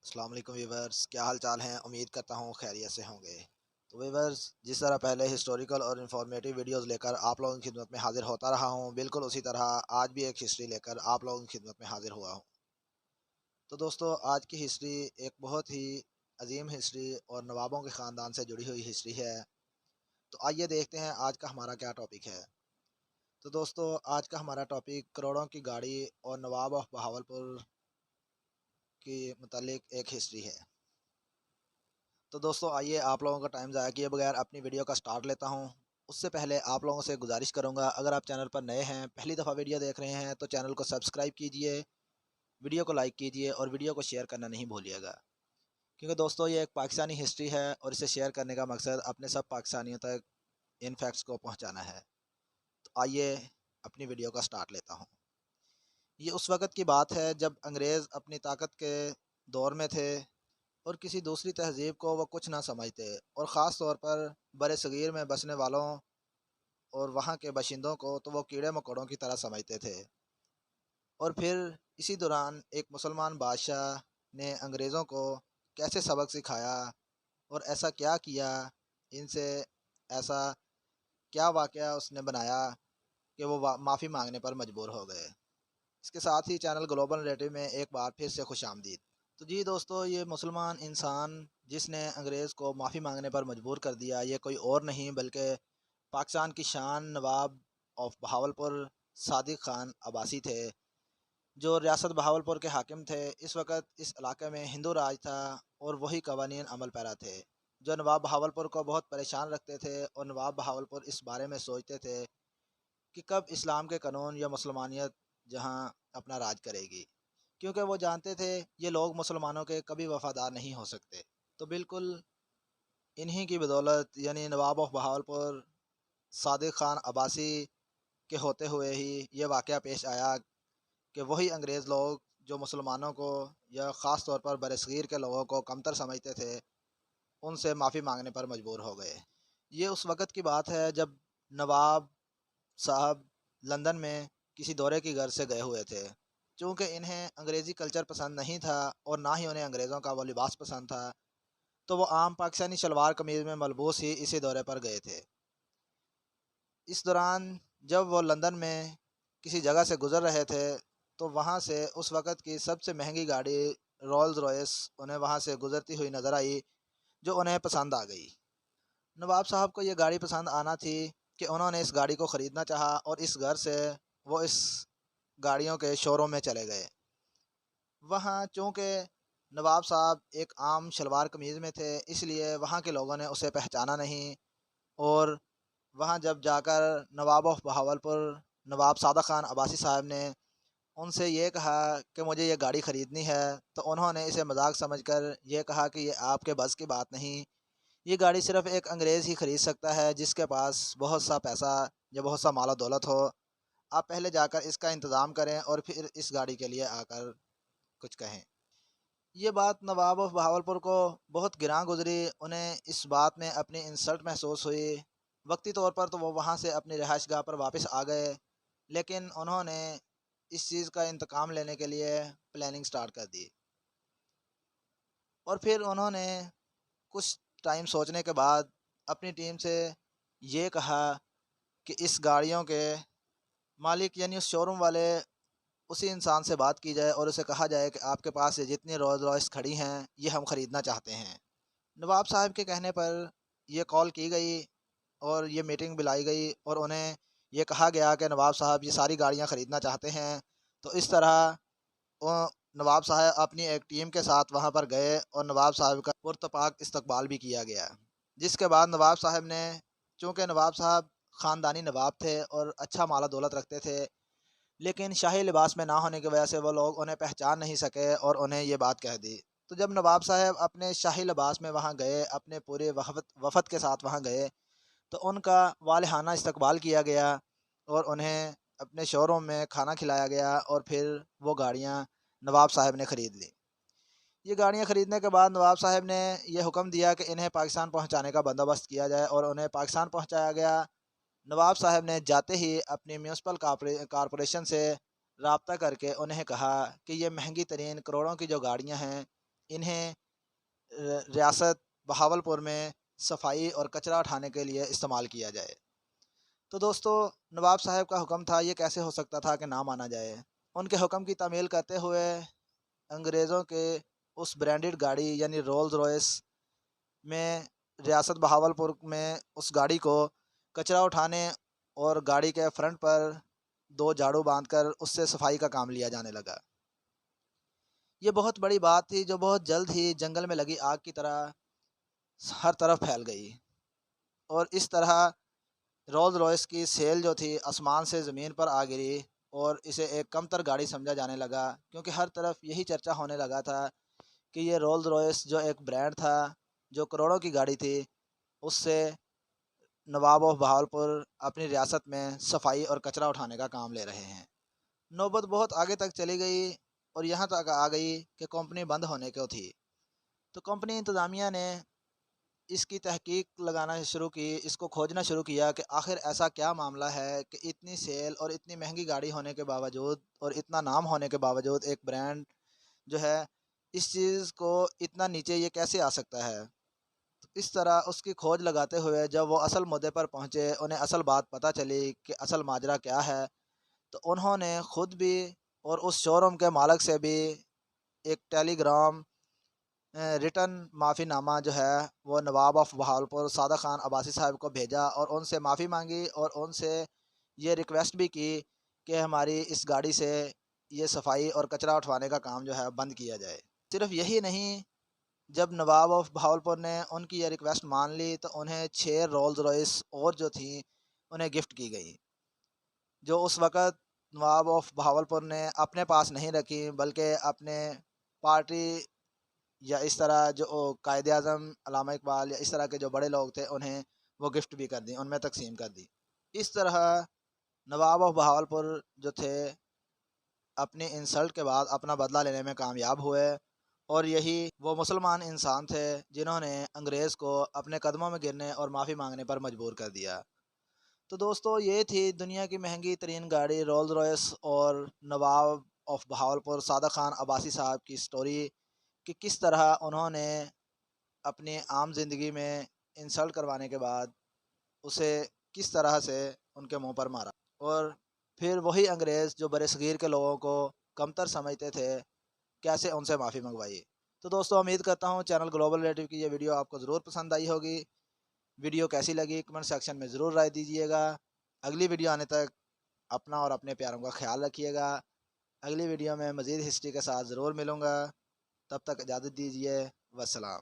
السلام علیکم ویورز، کیا حال چال ہیں؟ امید کرتا ہوں خیریت سے ہوں گے۔ تو ویورز، جس طرح پہلے ہسٹوریکل اور انفارمیٹیو ویڈیوز لے کر آپ لوگوں کی خدمت میں حاضر ہوتا رہا ہوں، بالکل اسی طرح آج بھی ایک ہسٹری لے کر آپ لوگوں کی خدمت میں حاضر ہوا ہوں۔ تو دوستو، آج کی ہسٹری ایک بہت ہی عظیم ہسٹری اور نوابوں کے خاندان سے جڑی ہوئی ہسٹری ہے۔ تو آئیے دیکھتے ہیں آج کا ہمارا کیا ٹاپک ہے۔ تو دوستو، آج کا ہمارا ٹاپک کروڑوں کی گاڑی اور نواب آف بہاولپور کے متعلق ایک ہسٹری ہے۔ تو دوستو آئیے آپ لوگوں کا ٹائم ضائع کیے بغیر اپنی ویڈیو کا سٹارٹ لیتا ہوں۔ اس سے پہلے آپ لوگوں سے گزارش کروں گا، اگر آپ چینل پر نئے ہیں، پہلی دفعہ ویڈیو دیکھ رہے ہیں تو چینل کو سبسکرائب کیجئے، ویڈیو کو لائک کیجئے اور ویڈیو کو شیئر کرنا نہیں بھولیے گا، کیونکہ دوستو یہ ایک پاکستانی ہسٹری ہے اور اسے شیئر کرنے کا مقصد اپنے سب پاکستانیوں تک ان فیکٹس کو پہنچانا ہے۔ تو آئیے اپنی ویڈیو کا سٹارٹ لیتا ہوں۔ یہ اس وقت کی بات ہے جب انگریز اپنی طاقت کے دور میں تھے اور کسی دوسری تہذیب کو وہ کچھ نہ سمجھتے، اور خاص طور پر برِ صغیر میں بسنے والوں اور وہاں کے باشندوں کو تو وہ کیڑے مکوڑوں کی طرح سمجھتے تھے۔ اور پھر اسی دوران ایک مسلمان بادشاہ نے انگریزوں کو کیسے سبق سکھایا اور ایسا کیا کیا، ان سے ایسا کیا واقعہ اس نے بنایا کہ وہ معافی مانگنے پر مجبور ہو گئے۔ اس کے ساتھ ہی چینل گلوبل نریٹو میں ایک بار پھر سے خوش آمدید۔ تو جی دوستو، یہ مسلمان انسان جس نے انگریز کو معافی مانگنے پر مجبور کر دیا، یہ کوئی اور نہیں بلکہ پاکستان کی شان نواب آف بہاولپور صادق خان عباسی تھے، جو ریاست بہاولپور کے حاکم تھے۔ اس وقت اس علاقے میں ہندو راج تھا اور وہی قوانین عمل پیرا تھے جو نواب بہاولپور کو بہت پریشان رکھتے تھے، اور نواب بہاولپور اس بارے میں سوچتے تھے کہ کب اسلام کے قانون یا مسلمانیت جہاں اپنا راج کرے گی، کیونکہ وہ جانتے تھے یہ لوگ مسلمانوں کے کبھی وفادار نہیں ہو سکتے۔ تو بالکل انہی کی بدولت، یعنی نواب آف بہاولپور صادق خان عباسی کے ہوتے ہوئے ہی یہ واقعہ پیش آیا کہ وہی انگریز لوگ جو مسلمانوں کو یا خاص طور پر برصغیر کے لوگوں کو کمتر سمجھتے تھے، ان سے معافی مانگنے پر مجبور ہو گئے۔ یہ اس وقت کی بات ہے جب نواب صاحب لندن میں کسی دورے کی غرض سے گئے ہوئے تھے۔ چونکہ انہیں انگریزی کلچر پسند نہیں تھا اور نہ ہی انہیں انگریزوں کا وہ لباس پسند تھا، تو وہ عام پاکستانی شلوار قمیض میں ملبوس ہی اسی دورے پر گئے تھے۔ اس دوران جب وہ لندن میں کسی جگہ سے گزر رہے تھے تو وہاں سے اس وقت کی سب سے مہنگی گاڑی رولز روئس انہیں وہاں سے گزرتی ہوئی نظر آئی، جو انہیں پسند آ گئی۔ نواب صاحب کو یہ گاڑی پسند آنا تھی کہ انہوں نے اس گاڑی کو خریدنا چاہا، اور اس گھر سے وہ اس گاڑیوں کے شو روم میں چلے گئے۔ وہاں چونکہ نواب صاحب ایک عام شلوار قمیض میں تھے، اس لیے وہاں کے لوگوں نے اسے پہچانا نہیں، اور وہاں جب جا کر نواب آف بہاولپور نواب صادق خان عباسی صاحب نے ان سے یہ کہا کہ مجھے یہ گاڑی خریدنی ہے، تو انہوں نے اسے مذاق سمجھ کر یہ کہا کہ یہ آپ کے بس کی بات نہیں، یہ گاڑی صرف ایک انگریز ہی خرید سکتا ہے جس کے پاس بہت سا پیسہ یا بہت سا مال و دولت ہو۔ آپ پہلے جا کر اس کا انتظام کریں اور پھر اس گاڑی کے لیے آ کر کچھ کہیں۔ یہ بات نواب آف بہاولپور کو بہت گراں گزری، انہیں اس بات میں اپنی انسلٹ محسوس ہوئی۔ وقتی طور پر تو وہ وہاں سے اپنی رہائش گاہ پر واپس آ گئے، لیکن انہوں نے اس چیز کا انتقام لینے کے لیے پلاننگ سٹارٹ کر دی، اور پھر انہوں نے کچھ ٹائم سوچنے کے بعد اپنی ٹیم سے یہ کہا کہ اس گاڑیوں کے مالک یعنی اس شو روم والے اسی انسان سے بات کی جائے اور اسے کہا جائے کہ آپ کے پاس یہ جتنی رولز رائس کھڑی ہیں یہ ہم خریدنا چاہتے ہیں۔ نواب صاحب کے کہنے پر یہ کال کی گئی اور یہ میٹنگ بلائی گئی، اور انہیں یہ کہا گیا کہ نواب صاحب یہ ساری گاڑیاں خریدنا چاہتے ہیں۔ تو اس طرح نواب صاحب اپنی ایک ٹیم کے ساتھ وہاں پر گئے اور نواب صاحب کا پرتپاک استقبال بھی کیا گیا، جس کے بعد نواب صاحب نے، چونکہ نواب صاحب خاندانی نواب تھے اور اچھا مال و دولت رکھتے تھے، لیکن شاہی لباس میں نہ ہونے کی وجہ سے وہ لوگ انہیں پہچان نہیں سکے اور انہیں یہ بات کہہ دی۔ تو جب نواب صاحب اپنے شاہی لباس میں وہاں گئے، اپنے پورے وفد کے ساتھ وہاں گئے، تو ان کا والہانہ استقبال کیا گیا اور انہیں اپنے شو روم میں کھانا کھلایا گیا، اور پھر وہ گاڑیاں نواب صاحب نے خرید لی۔ یہ گاڑیاں خریدنے کے بعد نواب صاحب نے یہ حکم دیا کہ انہیں پاکستان پہنچانے کا بندوبست کیا جائے، اور انہیں پاکستان پہنچایا گیا۔ نواب صاحب نے جاتے ہی اپنی میونسپل کارپوریشن سے رابطہ کر کے انہیں کہا کہ یہ مہنگی ترین کروڑوں کی جو گاڑیاں ہیں انہیں ریاست بہاولپور میں صفائی اور کچرا اٹھانے کے لیے استعمال کیا جائے۔ تو دوستو، نواب صاحب کا حکم تھا، یہ کیسے ہو سکتا تھا کہ نہ مانا جائے؟ ان کے حکم کی تعمیل کرتے ہوئے انگریزوں کے اس برانڈڈ گاڑی یعنی رولز روائس میں ریاست بہاولپور میں اس گاڑی کو کچرا اٹھانے اور گاڑی کے فرنٹ پر 2 جھاڑو باندھ کر اس سے صفائی کا کام لیا جانے لگا۔ یہ بہت بڑی بات تھی جو بہت جلد ہی جنگل میں لگی آگ کی طرح ہر طرف پھیل گئی، اور اس طرح رولز روائس کی سیل جو تھی آسمان سے زمین پر آ گری اور اسے ایک کم تر گاڑی سمجھا جانے لگا، کیونکہ ہر طرف یہی چرچا ہونے لگا تھا کہ یہ رولز روائس جو ایک برانڈ تھا، جو کروڑوں کی گاڑی تھی، اس سے نواب آف بہاولپور اپنی ریاست میں صفائی اور کچرا اٹھانے کا کام لے رہے ہیں۔ نوبت بہت آگے تک چلی گئی اور یہاں تک آ گئی کہ کمپنی بند ہونے کو تھی۔ تو کمپنی انتظامیہ نے اس کی تحقیق لگانا شروع کی، اس کو کھوجنا شروع کیا کہ آخر ایسا کیا معاملہ ہے کہ اتنی سیل اور اتنی مہنگی گاڑی ہونے کے باوجود اور اتنا نام ہونے کے باوجود ایک برانڈ جو ہے اس چیز کو اتنا نیچے یہ کیسے آ سکتا ہے۔ اس طرح اس کی کھوج لگاتے ہوئے جب وہ اصل مدعے پر پہنچے، انہیں اصل بات پتہ چلی کہ اصل ماجرا کیا ہے، تو انہوں نے خود بھی اور اس شو روم کے مالک سے بھی ایک ٹیلی گرام ریٹن معافی نامہ جو ہے وہ نواب آف بہاولپور صادق خان عباسی صاحب کو بھیجا اور ان سے معافی مانگی اور ان سے یہ ریکویسٹ بھی کی کہ ہماری اس گاڑی سے یہ صفائی اور کچرا اٹھوانے کا کام جو ہے بند کیا جائے۔ صرف یہی نہیں، جب نواب آف بہاولپور نے ان کی یہ ریکویسٹ مان لی تو انہیں 6 رولز روائس اور جو تھیں انہیں گفٹ کی گئی، جو اس وقت نواب آف بہاولپور نے اپنے پاس نہیں رکھی بلکہ اپنے پارٹی یا اس طرح جو قائد اعظم علامہ اقبال یا اس طرح کے جو بڑے لوگ تھے انہیں وہ گفٹ بھی کر دی، ان میں تقسیم کر دی۔ اس طرح نواب آف بہاولپور جو تھے اپنی انسلٹ کے بعد اپنا بدلہ لینے میں کامیاب ہوئے، اور یہی وہ مسلمان انسان تھے جنہوں نے انگریز کو اپنے قدموں میں گرنے اور معافی مانگنے پر مجبور کر دیا۔ تو دوستو، یہ تھی دنیا کی مہنگی ترین گاڑی رولز روائس اور نواب آف بہاولپور صادق خان عباسی صاحب کی سٹوری، کہ کس طرح انہوں نے اپنی عام زندگی میں انسلٹ کروانے کے بعد اسے کس طرح سے ان کے منہ پر مارا، اور پھر وہی انگریز جو برِ صغیر کے لوگوں کو کمتر سمجھتے تھے کیسے ان سے معافی منگوائی۔ تو دوستو، امید کرتا ہوں چینل گلوبل ریلیٹو کی یہ ویڈیو آپ کو ضرور پسند آئی ہوگی۔ ویڈیو کیسی لگی کمنٹ سیکشن میں ضرور رائے دیجیے گا۔ اگلی ویڈیو آنے تک اپنا اور اپنے پیاروں کا خیال رکھیے گا۔ اگلی ویڈیو میں مزید ہسٹری کے ساتھ ضرور ملوں گا، تب تک اجازت دیجیے، والسلام۔